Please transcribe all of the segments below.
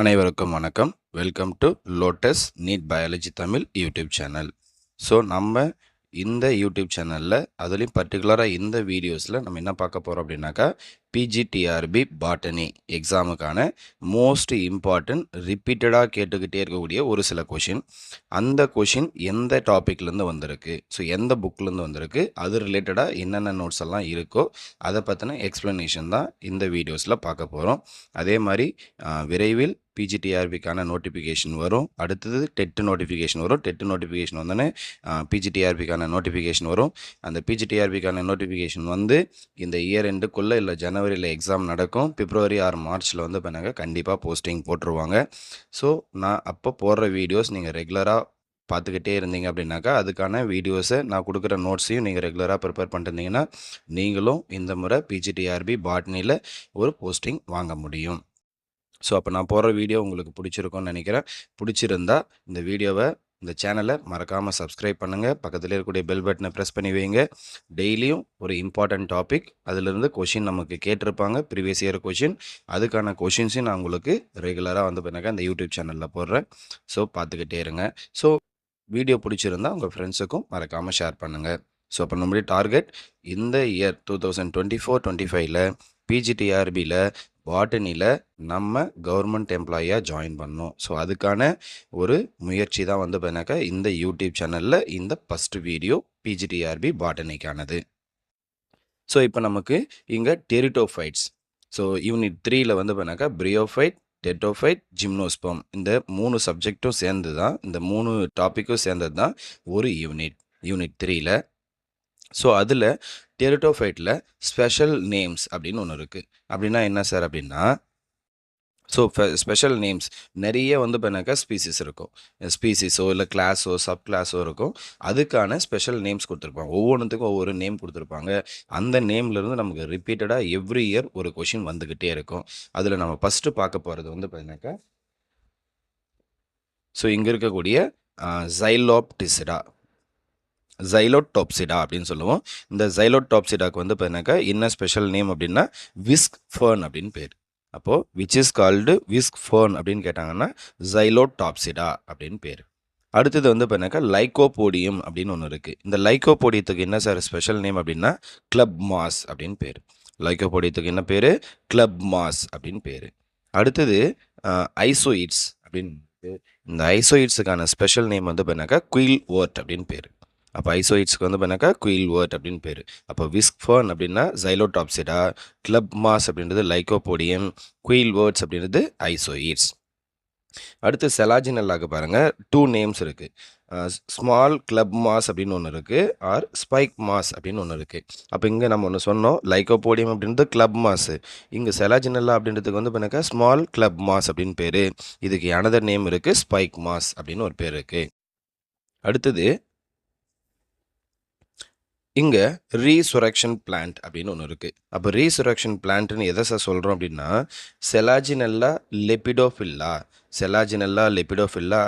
அனைவருக்கும் வணக்கம். Welcome to Lotus NEET biology Tamil YouTube channel. So நம்ம இந்த யூடியூப் சேனலில் அதுலேயும் பர்டிகுலராக இந்த வீடியோஸில் நம்ம என்ன பார்க்க போகிறோம் அப்படின்னாக்கா பிஜிடிஆர்பி பாட்டனி எக்ஸாமுக்கான மோஸ்ட் இம்பார்ட்டன்ட் ரிப்பீட்டடாக கேட்டுக்கிட்டே இருக்கக்கூடிய ஒரு சில கொஷின். அந்த கொஷின் எந்த டாப்பிக்லேருந்து வந்திருக்கு, ஸோ எந்த புக்லேருந்து வந்திருக்கு, அது ரிலேட்டடாக என்னென்ன நோட்ஸ் எல்லாம் இருக்கோ அதை பற்றின எக்ஸ்ப்ளனேஷன் தான் இந்த வீடியோஸில் பார்க்க போகிறோம். அதே மாதிரி விரைவில் பிஜிடிஆர்பிக்கான நோட்டிஃபிகேஷன் வரும். அடுத்தது டெட் நோட்டிஃபிகேஷன் வரும். டெட் நோட்டிஃபிகேஷன் வந்தோடனே பிஜிடிஆர்பிக்கான நோட்டிஃபிகேஷன் வரும். அந்த பிஜிடிஆர்பிக்கான நோட்டிஃபிகேஷன் வந்து இந்த இயர் எண்டுக்குள்ளே இல்லை ஜனவரியில் எக்ஸாம் நடக்கும். பிப்ரவரி ஆர் மார்ச்சில் வந்து பண்ணாங்க கண்டிப்பாக போஸ்டிங் போட்டுருவாங்க. ஸோ நான் அப்போ போடுற வீடியோஸ் நீங்கள் ரெகுலராக பார்த்துக்கிட்டே இருந்தீங்க அப்படின்னாக்கா அதுக்கான வீடியோஸை நான் கொடுக்குற நோட்ஸையும் நீங்கள் ரெகுலராக ப்ரிப்பேர் பண்ணிருந்தீங்கன்னா நீங்களும் இந்த முறை பிஜிடிஆர்பி பாட்னியில் ஒரு போஸ்டிங் வாங்க முடியும். ஸோ அப்போ நான் போடுற வீடியோ உங்களுக்கு பிடிச்சிருக்கும்னு நினைக்கிறேன். பிடிச்சிருந்தா இந்த சேனலை மறக்காமல் சப்ஸ்கிரைப் பண்ணுங்கள். பக்கத்தில் இருக்கக்கூடிய பெல் பட்டனை ப்ரெஸ் பண்ணி வைங்க. டெய்லியும் ஒரு இம்பார்ட்டன்ட் டாபிக் அதிலிருந்து கொஷின் நமக்கு கேட்டிருப்பாங்க, ப்ரீவியஸ் இயர் கொஷின். அதுக்கான கொஷின்ஸையும் நான் உங்களுக்கு ரெகுலராக வந்து பண்ணாக்க இந்த யூடியூப் சேனலில் போடுறேன். ஸோ பார்த்துக்கிட்டே இருங்க. ஸோ வீடியோ பிடிச்சிருந்தா உங்கள் ஃப்ரெண்ட்ஸுக்கும் மறக்காமல் ஷேர் பண்ணுங்கள். ஸோ அப்போ நம்மளுடைய டார்கெட் இந்த இயர் 2024-25 பிஜிடிஆர்பியில் பாட்டனியில் நம்ம கவர்மெண்ட் எம்ப்ளாயியாக ஜாயின் பண்ணோம். ஸோ அதுக்கான ஒரு முயற்சி தான் வந்து பண்ணாக்கா இந்த யூடியூப் சேனலில் இந்த ஃபஸ்ட்டு வீடியோ பிஜிடிஆர்பி பாட்டனிக்கானது. ஸோ இப்போ நமக்கு இங்கே டெரிட்டோஃபைட்ஸ், ஸோ யூனிட் 3ல் வந்து பண்ணாக்கா பிரியோஃபைட், டெட்டோஃபைட், ஜிம்னோஸ்பம் இந்த 3 சப்ஜெக்டும் சேர்ந்து தான், இந்த 3 டாப்பிக்கும் சேர்ந்தது தான் ஒரு யூனிட் 3ல். ஸோ அதில் டெரிட்டோஃபைட்டில் ஸ்பெஷல் நேம்ஸ் அப்படின்னு ஒன்று இருக்குது. அப்படின்னா என்ன சார் அப்படின்னா, ஸோ ஸ்பெஷல் நேம்ஸ் நிறைய வந்து பண்ணாக்கா ஸ்பீசிஸ் இருக்கும். ஸ்பீசிஸோ இல்லை கிளாஸோ சப் கிளாஸோ இருக்கும். அதுக்கான ஸ்பெஷல் நேம்ஸ் கொடுத்துருப்பாங்க. ஒவ்வொன்றுத்துக்கும் ஒவ்வொரு நேம் கொடுத்துருப்பாங்க. அந்த நேம்லேருந்து நமக்கு ரிப்பீட்டடாக எவ்ரி இயர் ஒரு கொஷின் வந்துக்கிட்டே இருக்கும். அதில் நம்ம ஃபஸ்ட்டு பார்க்க போகிறது வந்து பார்த்தீங்கன்னாக்கா, ஸோ இங்கே இருக்கக்கூடிய ஜைலோடாப்சிடா அப்படின்னு சொல்லுவோம். இந்த ஜைலோடாப்சிடாக்கு வந்து பார்த்தீங்கன்னாக்கா என்ன ஸ்பெஷல் நேம் அப்படின்னா விஸ்க் ஃபர்ன் அப்படின்னு பேர். அப்போது விச் இஸ் கால்டு விஸ்க் ஃபர்ன் அப்படின்னு கேட்டாங்கன்னா ஜைலோடாப்சிடா அப்படின்னு பேர். அடுத்தது வந்து பார்த்தீங்கன்னாக்கா லைக்கோபோடியம் அப்படின்னு ஒன்று இருக்குது. இந்த லைக்கோபோடியத்துக்கு என்ன சார் ஸ்பெஷல் நேம் அப்படின்னா கிளப் மாஸ் அப்படின்னு பேர். லைக்கோபோடியத்துக்கு என்ன பேர்? கிளப் மாஸ் அப்படின்னு பேர். அடுத்தது ஐசோயிட்ஸ் அப்படின்னு. இந்த ஐசோயிட்ஸுக்கான ஸ்பெஷல் நேம் வந்து பார்த்தீங்கன்னாக்கா குயில் ஓர்ட் அப்படின்னு பேர். அப்போ ஐசோயிட்ஸ்க்கு வந்து பண்ணாக்கா குயில் வேர்ட் அப்படின்னு பேர். அப்போ விஸ்க் ஃபர்ன் அப்படின்னா ஜைலோடாப்சிடா, கிளப் மாஸ் அப்படின்றது லைக்கோபோடியம், குயில் வேர்ட்ஸ் அப்படின்றது ஐசோயிட்ஸ். அடுத்து செலாஜினல்லாக்கு பாருங்கள் 2 நேம்ஸ் இருக்குது. ஸ்மால் கிளப் மாஸ் அப்படின்னு ஒன்று இருக்குது, ஆர் ஸ்பைக் மாஸ் அப்படின்னு ஒன்று இருக்குது. அப்போ இங்கே நம்ம ஒன்று சொன்னோம், லைக்கோபோடியம் அப்படின்றது கிளப் மாஸு. இங்கே செலாஜினல்லா அப்படின்றதுக்கு வந்து பண்ணாக்கா ஸ்மால் கிளப் மாஸ் அப்படின்னு பேர். இதுக்கு அனதர் நேம் இருக்குது ஸ்பைக் மாஸ் அப்படின்னு ஒரு பேர் இருக்குது. அடுத்தது இங்கே ரீசுரக்ஷன் பிளான்ட் அப்படின்னு ஒன்று இருக்குது. அப்போ ரீசுரக்ஷன் பிளான்ட்னு எதை சார் சொல்கிறோம் அப்படின்னா செலாஜினல்லா லெபிடோஃபில்லா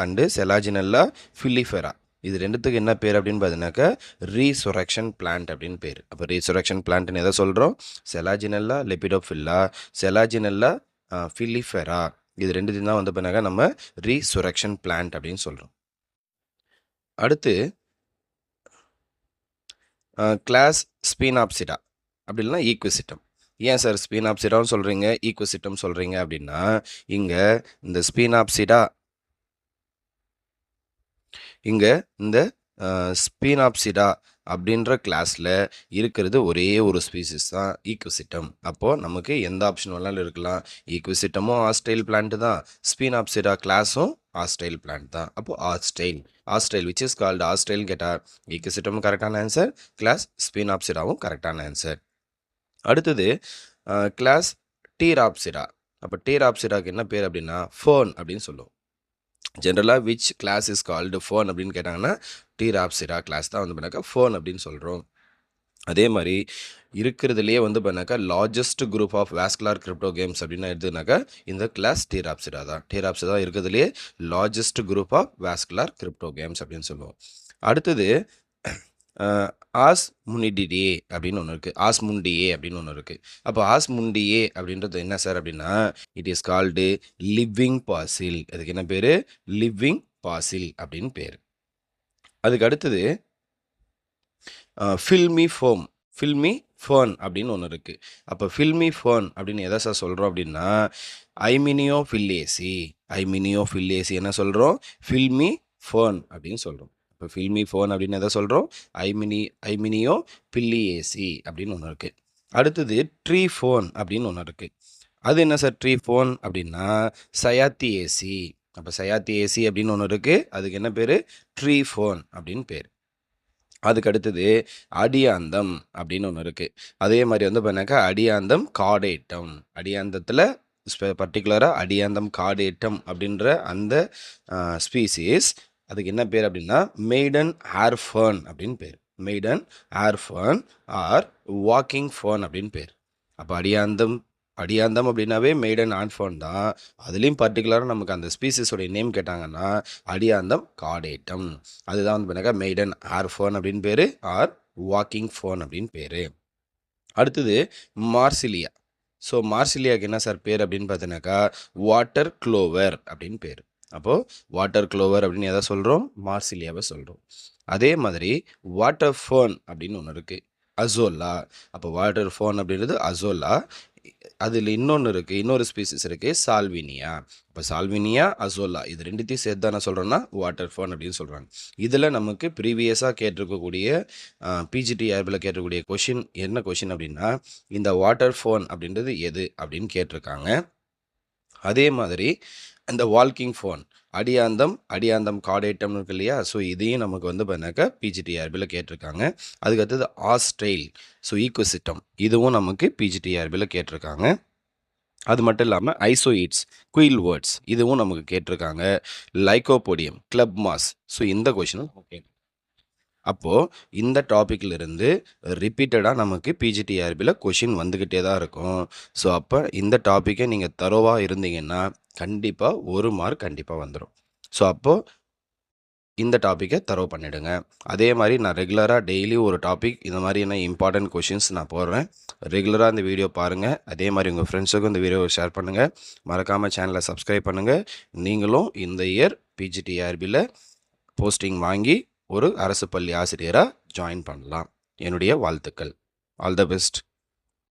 அண்டு செலாஜினல்லா ஃபிலிஃபெரா, இது ரெண்டுத்துக்கு என்ன பேர் அப்படின்னு பார்த்தீங்கன்னாக்கா ரீசுரக்ஷன் பிளான்ட் அப்படின்னு பேர். அப்போ ரீசுரக்ஷன் பிளான்ட்னு எதை சொல்கிறோம்? செலாஜினல்லா லெபிடோஃபில்லா, செலாஜினல்லா ஃபிலிஃபெரா, இது ரெண்டுத்தையும் தான் வந்து பண்ணாக்கா நம்ம ரீசுரக்ஷன் பிளான்ட் அப்படின்னு சொல்கிறோம். அடுத்து கிளாஸ் ஸ்பீனாப்சிடா அப்படின்னா ஈக்விசிட்டம். ஏன் சார் ஸ்பீனாப்சிடான்னு சொல்கிறீங்க, ஈக்விசிட்டம் சொல்கிறீங்க அப்படின்னா இங்கே இந்த ஸ்பீனாப்சிடா அப்படின்ற கிளாஸில் இருக்கிறது ஒரே ஒரு ஸ்பீசிஸ் தான் ஈக்விசிட்டம். அப்போது நமக்கு எந்த ஆப்ஷன் வேணாலும் இருக்கலாம். ஈக்விசிட்டமும் ஆஸ்டைல் பிளான்ட் தான், ஸ்பீனாப்சிடா கிளாஸும் ஆஸ்டைல் பிளான்ட் தான். அப்போது ஆஸ்டைல் விச் இஸ் கால்டு ஆஸ்டைல்னு கேட்டால் ஈக்விசிட்டமும் கரெக்டான ஆன்சர், கிளாஸ் ஸ்பீனாப்சிடாவும் கரெக்டான ஆன்சர். அடுத்தது கிளாஸ் டீராப்சிடா. அப்போ டீராப்சிடாக்கு என்ன பேர் அப்படின்னா ஃபர்ன் அப்படின்னு சொல்லுவோம். ஜென்ரலாக which class is called fern அப்படின்னு கேட்டாங்கன்னா டீராப்சிடா கிளாஸ் தான் வந்து பண்ணாக்கா ஃபர்ன் அப்படின்னு சொல்கிறோம். அதே மாதிரி இருக்கிறதுலையே வந்து பண்ணாக்கா largest group of vascular cryptogams அப்படின்னு எடுத்துனாக்கா இந்த கிளாஸ் டீராப்சிடா தான் இருக்கிறதுலையே largest group of vascular cryptogams அப்படின்னு சொல்லுவோம். அடுத்தது ஆஸ்முனிடியே அப்படின்னு ஒன்று இருக்குது. ஆஸ்முண்டியே அப்படின்னு ஒன்று இருக்குது. அப்போ ஆஸ்முண்டியே அப்படின்றது என்ன சார் அப்படின்னா, it is called living fossil. அதுக்கு என்ன பேர்? லிவிங் பாசில் அப்படின்னு பேர். அதுக்கு அடுத்தது ஃபில்மி ஃபோம். ஃபில்மி ஃபேர்ன் அப்படின்னு ஒன்று இருக்குது. அப்போ ஃபில்மி ஃபேர்ன் அப்படின்னு எதை சார் சொல்கிறோம் அப்படின்னா, ஐமினியோஃபில்லேசி. ஐமினியோஃபில்லேசி என்ன சொல்கிறோம்? ஃபில்மி ஃபேர்ன் அப்படின்னு சொல்கிறோம். இப்போ ஃபில்மி ஃபேர்ன் அப்படின்னு எதை சொல்கிறோம்? ஐமினியோஃபில்லியேசி அப்படின்னு ஒன்று இருக்குது. அடுத்தது ட்ரீ ஃபோன் அப்படின்னு ஒன்று இருக்குது. அது என்ன சார் ட்ரீ ஃபோன் அப்படின்னா, சயாத்தியேசி. அப்போ சயாத்தியேசி அப்படின்னு ஒன்று இருக்குது. அதுக்கு என்ன பேர்? ட்ரீ ஃபோன் அப்படின்னு பேர். அதுக்கு அடுத்தது அடியாந்தம் அப்படின்னு ஒன்று இருக்குது. அதே மாதிரி வந்து பண்ணாக்கா அடியாந்தம் காடேட்டம். அடியாந்தத்தில் பர்டிகுலராக அடியாந்தம் காடேட்டம் அப்படின்ற அந்த ஸ்பீசிஸ் அதுக்கு என்ன பேர் அப்படின்னா மெய்டன் ஹேர் ஃபர்ன் அப்படின்னு பேர். Maiden hair fern or walking fern அப்படின்னு பேர். அப்போ அடியாந்தம் அப்படின்னாவே மெய்டன் ஹேர் ஃபர்ன் தான். அதுலேயும் பர்டிகுலராக நமக்கு அந்த ஸ்பீசிஸோடைய நேம் கேட்டாங்கன்னா அடியாந்தம் காடேட்டம். அதுதான் வந்து பண்ணாக்கா மெய்டன் ஹேர் ஃபர்ன் அப்படின்னு பேர் ஆர் வாக்கிங் ஃபர்ன் அப்படின்னு பேர். அடுத்தது மார்சிலியா. ஸோ மார்சிலியாவுக்கு என்ன சார் பேர் அப்படின்னு பார்த்தீங்கன்னாக்கா வாட்டர் க்ளோவர் அப்படின்னு பேர். அப்போது வாட்டர் க்ளோவர் அப்படின்னு எதை சொல்கிறோம்? மார்சிலியாவை சொல்கிறோம். அதே மாதிரி வாட்டர் ஃபர்ன் அப்படின்னு ஒன்று இருக்குது, அசோலா. அப்போ வாட்டர் ஃபர்ன் அப்படின்றது அசோலா. அதில் இன்னொன்று இருக்குது, இன்னொரு ஸ்பீசிஸ் இருக்குது, சால்வினியா. இப்போ சால்வினியா, அசோலா இது ரெண்டுத்தையும் சேர்த்து தான் நான் சொல்கிறேன்னா வாட்டர் ஃபர்ன் அப்படின்னு சொல்கிறாங்க. இதில் நமக்கு ப்ரீவியஸாக கேட்டிருக்கக்கூடிய பிஜிடிஆர்பியில் கேட்டிருக்கக்கூடிய கொஷின் என்ன கொஷின் அப்படின்னா, இந்த வாட்டர் ஃபர்ன் அப்படின்றது எது அப்படின்னு கேட்டிருக்காங்க. அதே மாதிரி இந்த வால்கிங் ஃபோன் அடியாந்தம் காடேட்டம் இருக்கு இல்லையா? ஸோ இதையும் நமக்கு வந்து பண்ணாக்கா பிஜிடிஆர்பியில் கேட்டிருக்காங்க. அதுக்கு அடுத்தது ஆஸ்ட்ரெயில். ஸோ ஈக்கோசிட்டம் இதுவும் நமக்கு பிஜிடிஆர்பியில் கேட்டிருக்காங்க. அது மட்டும் இல்லாமல் ஐசோயிட்ஸ், குயில் வேர்ட்ஸ் இதுவும் நமக்கு கேட்டிருக்காங்க. Lycopodium, club mass. ஸோ இந்த கொஷினும் ஓகே. அப்போது இந்த டாப்பிக்கிலிருந்து ரிப்பீட்டடாக நமக்கு பிஜிடிஆர்பியில் கொஷின் வந்துக்கிட்டே தான் இருக்கும். ஸோ அப்போ இந்த டாப்பிக்கை நீங்கள் தரோவாக இருந்தீங்கன்னா கண்டிப்பாக 1 மார்க் கண்டிப்பாக வந்துடும். ஸோ அப்போது இந்த டாப்பிக்கை தரவு பண்ணிவிடுங்க. அதே மாதிரி நான் ரெகுலராக டெய்லி ஒரு டாபிக் இந்த மாதிரியான இம்பார்ட்டன்ட் கொஷின்ஸ் நான் போடுறேன். ரெகுலராக இந்த வீடியோ பாருங்கள். அதே மாதிரி உங்கள் ஃப்ரெண்ட்ஸுக்கும் இந்த வீடியோவை ஷேர் பண்ணுங்கள். மறக்காமல் சேனலை சப்ஸ்கிரைப் பண்ணுங்கள். நீங்களும் இந்த இயர் பிஜிடிஆர்பியில் போஸ்டிங் வாங்கி ஒரு அரசு பள்ளி ஆசிரியராக ஜாயின் பண்ணலாம். என்னுடைய வாழ்த்துக்கள். All the best.